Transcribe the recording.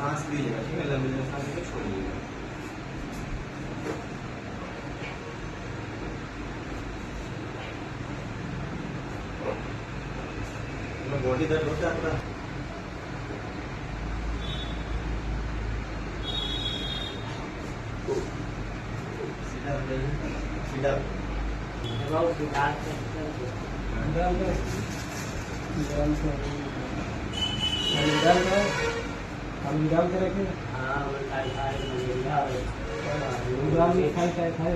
सांस लीजिएगा, ठीक है, लंबी लंबी सांस लेके छोड़िएगा। बॉडी दर्द होता है पूरा? सीधा सीधा हम डाल के रखें। हाँ खाए